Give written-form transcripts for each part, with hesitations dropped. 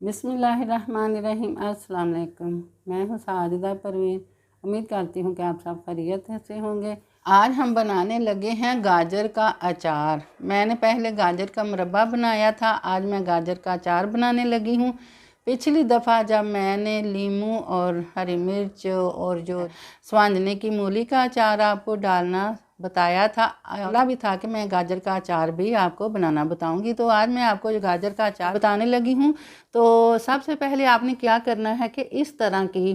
बिस्मिल्लाहिर्रहमानिर्रहीम। अस्सलाम वालेकुम। मैं हूँ साजिदा परवीन। उम्मीद करती हूँ कि आप सब खैरियत से होंगे। आज हम बनाने लगे हैं गाजर का अचार। मैंने पहले गाजर का मुरब्बा बनाया था, आज मैं गाजर का अचार बनाने लगी हूँ। पिछली दफ़ा जब मैंने लीमू और हरी मिर्च और जो स्वांजने की मूली का अचार आपको डालना बताया था, अगला भी था कि मैं गाजर का अचार भी आपको बनाना बताऊंगी। तो आज मैं आपको जो गाजर का अचार बताने लगी हूँ। तो सबसे पहले आपने क्या करना है कि इस तरह की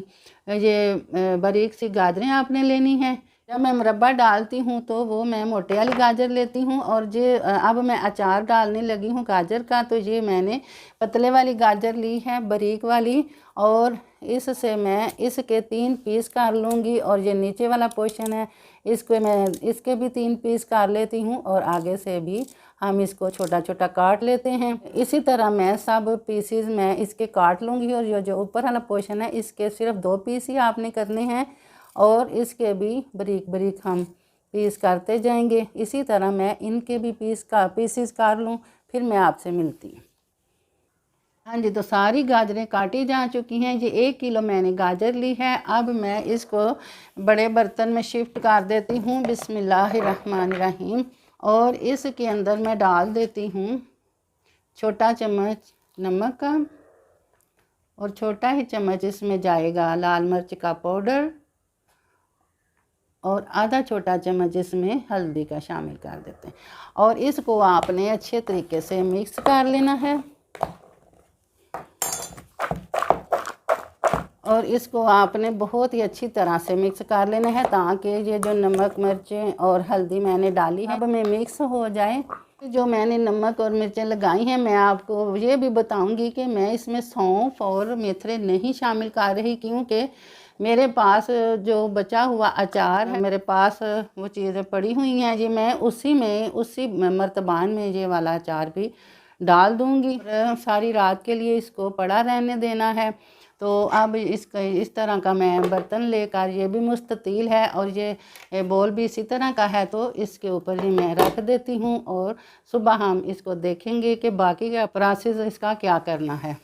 ये बारीक सी गाजरें आपने लेनी है। जब मैं मुरब्बा डालती हूँ तो वो मैं मोटे वाली गाजर लेती हूँ, और जो अब मैं अचार डालने लगी हूँ गाजर का, तो ये मैंने पतले वाली गाजर ली है, बारीक वाली। और इससे मैं इसके 3 पीस कर लूँगी, और ये नीचे वाला पोर्शन है इसको मैं इसके भी 3 पीस कर लेती हूँ, और आगे से भी हम इसको छोटा छोटा काट लेते हैं। इसी तरह मैं सब पीसीज मैं इसके काट लूँगी, और ये जो ऊपर वाला पोर्शन है इसके सिर्फ 2 पीस ही आपने करने हैं, और इसके भी बारीक बारीक हम पीस करते जाएंगे। इसी तरह मैं इनके भी पीसीस कर लूँ, फिर मैं आपसे मिलती हूँ। हाँ जी, तो सारी गाजरें काटी जा चुकी हैं। ये 1 किलो मैंने गाजर ली है। अब मैं इसको बड़े बर्तन में शिफ्ट कर देती हूँ। बिस्मिल्लाहिर्रहमानिर्रहीम। और इसके अंदर मैं डाल देती हूँ छोटा चम्मच नमक का, और छोटा ही चम्मच इसमें जाएगा लाल मिर्च का पाउडर, और आधा छोटा चम्मच इसमें हल्दी का शामिल कर देते हैं। और इसको आपने अच्छे तरीके से मिक्स कर लेना है, और इसको आपने बहुत ही अच्छी तरह से मिक्स कर लेना है, ताकि ये जो नमक मिर्चें और हल्दी मैंने डाली है अब में मिक्स हो जाए। जो मैंने नमक और मिर्चें लगाई हैं, मैं आपको ये भी बताऊंगी कि मैं इसमें सौंफ और मेथरे नहीं शामिल कर रही, क्योंकि मेरे पास जो बचा हुआ अचार है, मेरे पास वो चीज़ें पड़ी हुई हैं, ये मैं उसी मर्तबान में ये वाला अचार भी डाल दूँगी। सारी रात के लिए इसको पड़ा रहने देना है। तो अब इसका इस तरह का मैं बर्तन लेकर, ये भी मुस्ततील है और ये बोल भी इसी तरह का है, तो इसके ऊपर ही मैं रख देती हूँ, और सुबह हम इसको देखेंगे कि बाकी का प्रोसेस इसका क्या करना है।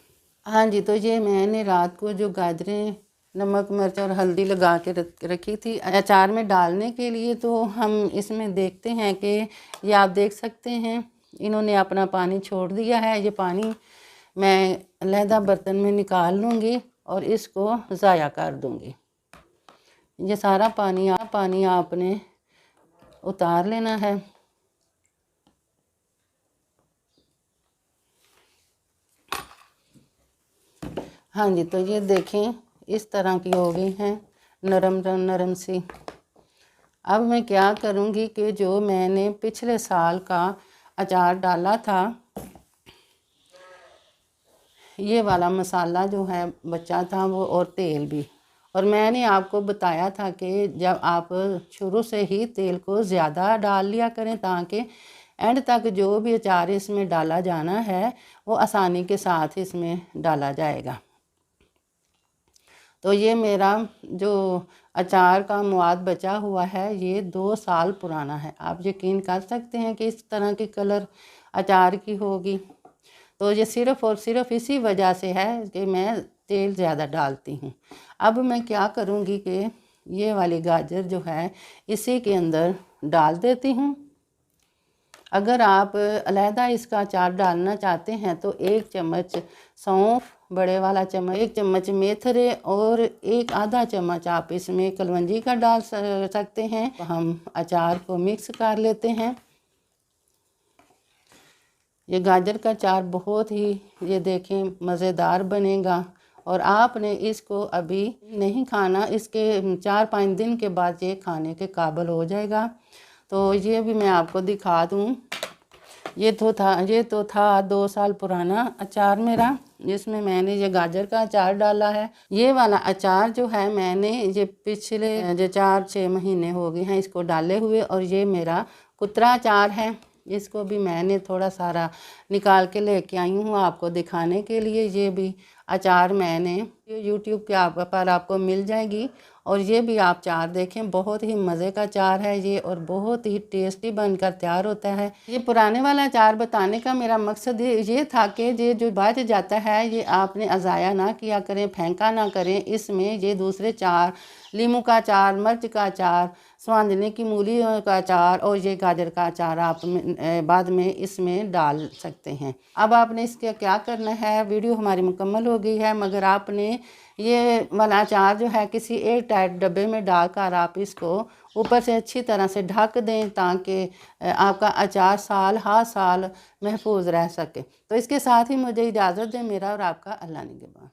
हाँ जी, तो ये मैंने रात को जो गाजरें नमक मिर्च और हल्दी लगा के रखी थी अचार में डालने के लिए, तो हम इसमें देखते हैं कि ये आप देख सकते हैं इन्होंने अपना पानी छोड़ दिया है। ये पानी मैं अलहदा बर्तन में निकाल लूँगी और इसको ज़ाया कर दूँगी। ये सारा पानी आपने उतार लेना है। हाँ जी, तो ये देखें इस तरह की हो गई हैं, नरम नरम सी। अब मैं क्या करूँगी कि जो मैंने पिछले साल का अचार डाला था, ये वाला मसाला जो है बचा था वो, और तेल भी, और मैंने आपको बताया था कि जब आप शुरू से ही तेल को ज़्यादा डाल लिया करें, ताकि एंड तक जो भी अचार इसमें डाला जाना है वो आसानी के साथ इसमें डाला जाएगा। तो ये मेरा जो अचार का मवाद बचा हुआ है ये 2 साल पुराना है। आप यकीन कर सकते हैं कि इस तरह की कलर अचार की होगी। तो ये सिर्फ़ और सिर्फ इसी वजह से है कि मैं तेल ज़्यादा डालती हूँ। अब मैं क्या करूँगी कि ये वाली गाजर जो है इसी के अंदर डाल देती हूँ। अगर आप अलहदा इसका अचार डालना चाहते हैं तो 1 चम्मच सौंफ, बड़े वाला चम्मच, 1 चम्मच मेथरे, और 1 आधा चम्मच आप इसमें कलवंजी का डाल सकते हैं। हम अचार को मिक्स कर लेते हैं। ये गाजर का अचार बहुत ही ये देखें मज़ेदार बनेगा, और आपने इसको अभी नहीं खाना, इसके 4-5 दिन के बाद ये खाने के काबिल हो जाएगा। तो ये भी मैं आपको दिखा दूँ। ये तो था 2 साल पुराना अचार मेरा, जिसमें मैंने ये गाजर का अचार डाला है। ये वाला अचार जो है मैंने ये पिछले जो 4-6 महीने हो गए हैं इसको डाले हुए, और ये मेरा कुतरा अचार है। इसको भी मैंने थोड़ा सारा निकाल के लेके आई हूँ आपको दिखाने के लिए। ये भी अचार मैंने यूट्यूब के पर आपको मिल जाएगी। और ये भी आप अचार देखें, बहुत ही मज़े का अचार है ये और बहुत ही टेस्टी बनकर तैयार होता है। ये पुराने वाला अचार बताने का मेरा मकसद ये था कि ये जो बच जाता है ये आपने अज़ाया ना किया करें, फेंका ना करें। इसमें ये दूसरे अचार, लीमू का अचार, मिर्च का अचार, स्वांजने की मूली का अचार और ये गाजर का अचार आप बाद में इसमें डाल सकते हैं। अब आपने इसका क्या करना है, वीडियो हमारी मुकम्मल हो गई है, मगर आपने ये वाला अचार जो है किसी एयर टाइट डब्बे में डालकर आप इसको ऊपर से अच्छी तरह से ढक दें ताकि आपका अचार साल हर साल महफूज रह सके। तो इसके साथ ही मुझे इजाज़त दें। मेरा और आपका अल्लाह निगहबान।